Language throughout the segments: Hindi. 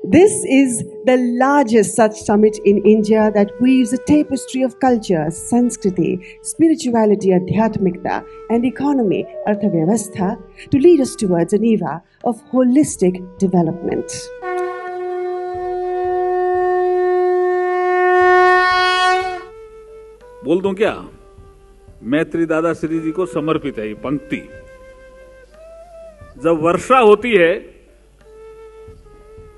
This is the largest such summit in India that weaves a tapestry of culture, Sanskriti, spirituality, Adhyatmikta, and economy, Arthavyavastha, to lead us towards an era of holistic development. बोल दूं क्या? मैत्री दादा श्री जी को समर्पित है ये पंक्ति। जब वर्षा होती है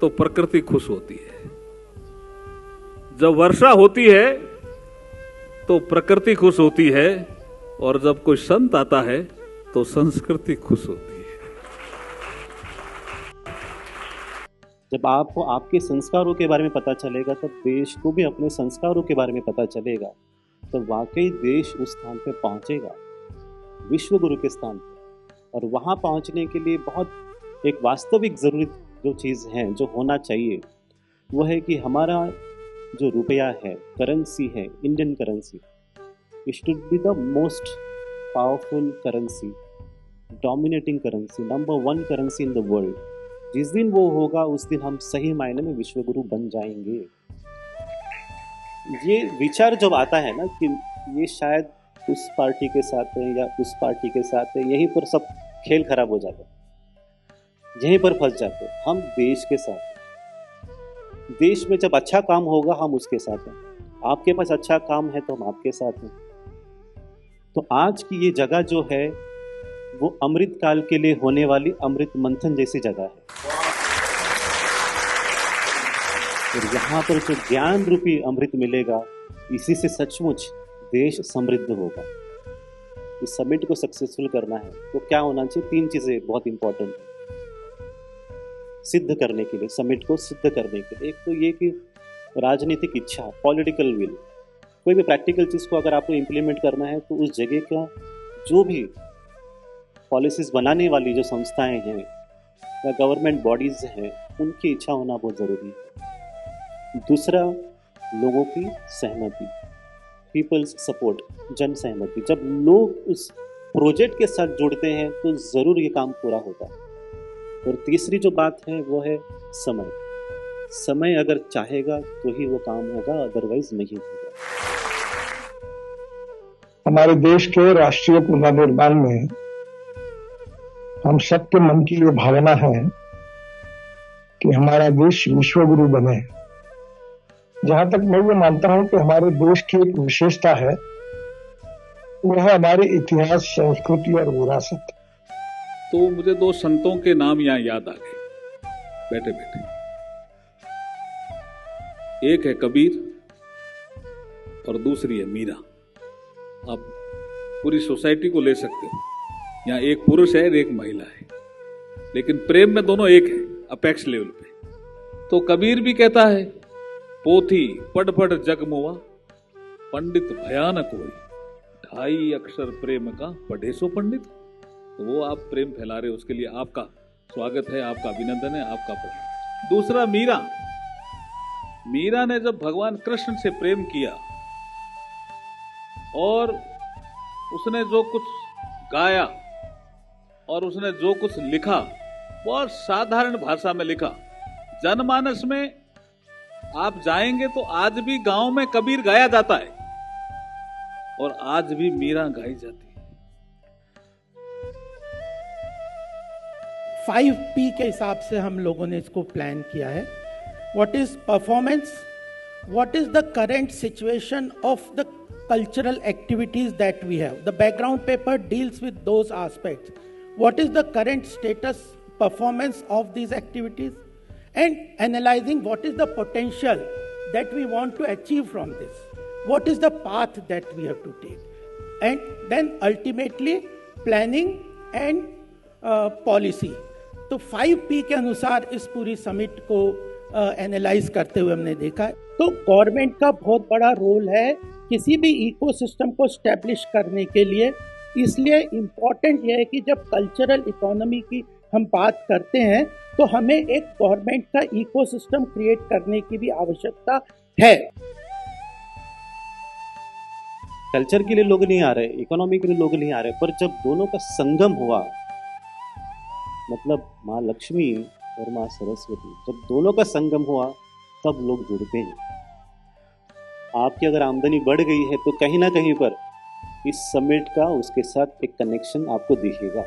तो प्रकृति खुश होती है, जब वर्षा होती है तो प्रकृति खुश होती है, और जब कोई संत आता है तो संस्कृति खुश होती है। जब आपको आपके संस्कारों के बारे में पता चलेगा, तब देश को भी अपने संस्कारों के बारे में पता चलेगा, तो वाकई देश उस स्थान पे पहुंचेगा, विश्व गुरु के स्थान पे। और वहां पहुंचने के लिए बहुत एक वास्तविक जरूरी जो चीज़ है, जो होना चाहिए, वो है कि हमारा जो रुपया है, करेंसी है, Indian currency, it should be the most powerful currency, dominating currency, number 1 currency in the world. जिस दिन वो होगा उस दिन हम सही मायने में विश्व गुरु बन जाएंगे। ये विचार जब आता है ना कि ये शायद उस पार्टी के साथ है या उस पार्टी के साथ है, यहीं पर सब खेल खराब हो जाता है, यहीं पर फंस जाते हैं। हम देश के साथ हैं, देश में जब अच्छा काम होगा हम उसके साथ हैं, आपके पास अच्छा काम है तो हम आपके साथ हैं। तो आज की ये जगह जो है वो अमृत काल के लिए होने वाली अमृत मंथन जैसी जगह है। और यहाँ पर जो ज्ञान रूपी अमृत मिलेगा, इसी से सचमुच देश समृद्ध होगा। इस समिट को सक्सेसफुल करना है तो क्या होना चाहिए? 3 चीजें बहुत इंपॉर्टेंट है सिद्ध करने के लिए, समिट को सिद्ध करने के लिए। एक तो ये कि राजनीतिक इच्छा, पॉलिटिकल विल। कोई भी प्रैक्टिकल चीज को अगर आपको इम्प्लीमेंट करना है तो उस जगह का जो भी पॉलिसीज बनाने वाली जो संस्थाएं हैं या गवर्नमेंट बॉडीज हैं, उनकी इच्छा होना बहुत जरूरी है। दूसरा, लोगों की सहमति, पीपल्स सपोर्ट, जन सहमति। जब लोग उस प्रोजेक्ट के साथ जुड़ते हैं तो जरूर ये काम पूरा होगा। और तीसरी जो बात है वो है समय। समय अगर चाहेगा तो ही वो काम होगा, अदरवाइज नहीं होगा। हमारे देश के राष्ट्रीय पुनर्निर्माण में हम सबके मन की ये भावना है कि हमारा देश विश्व गुरु बने। जहां तक मैं ये मानता हूं कि हमारे देश की एक विशेषता है, वो है हमारे इतिहास, संस्कृति और विरासत। तो मुझे 2 संतों के नाम यहां याद आ गए बैठे बैठे। एक है कबीर और दूसरी है मीरा। आप पूरी सोसाइटी को ले सकते हो, यहाँ एक पुरुष है और एक महिला है, लेकिन प्रेम में दोनों एक है, अपेक्ष लेवल पे। तो कबीर भी कहता है, पोथी पढ़ पढ़ जग मुआ, पंडित भयानक होई, 2.5 अक्षर प्रेम का पढ़े सो पंडित। तो वो आप प्रेम फैला रहे हो, उसके लिए आपका स्वागत है, आपका अभिनंदन है, आपका प्रेम। दूसरा, मीरा ने जब भगवान कृष्ण से प्रेम किया और उसने जो कुछ गाया और उसने जो कुछ लिखा, बहुत साधारण भाषा में लिखा। जनमानस में आप जाएंगे तो आज भी गांव में कबीर गाया जाता है और आज भी मीरा गाई जाती है। 5P के हिसाब से हम लोगों ने इसको प्लान किया है। What is performance, what is the current situation of the cultural activities that we have. The background paper deals with those aspects. What is the current status, performance of these activities, and analyzing what is the potential that we want to achieve from this. What is the path that we have to take, and then ultimately planning and policy. तो 5P के अनुसार इस पूरी समिट को एनालाइज करते हुए हमने देखा है। तो गवर्नमेंट का बहुत बड़ा रोल है किसी भी इकोसिस्टम को स्टैब्लिश करने के लिए। इसलिए इम्पॉर्टेंट यह है कि जब कल्चरल इकोनॉमी की हम बात करते हैं तो हमें एक गवर्नमेंट का इकोसिस्टम क्रिएट करने की भी आवश्यकता है। कल्चर के लिए लोग नहीं आ रहे, इकोनॉमी के लिए लोग नहीं आ रहे, पर जब दोनों का संगम हुआ, मतलब माँ लक्ष्मी और माँ सरस्वती, जब दोनों का संगम हुआ तब लोग जुड़ते हैं। आपकी अगर आमदनी बढ़ गई है तो कहीं ना कहीं पर इस समिट का उसके साथ एक कनेक्शन आपको दिखेगा।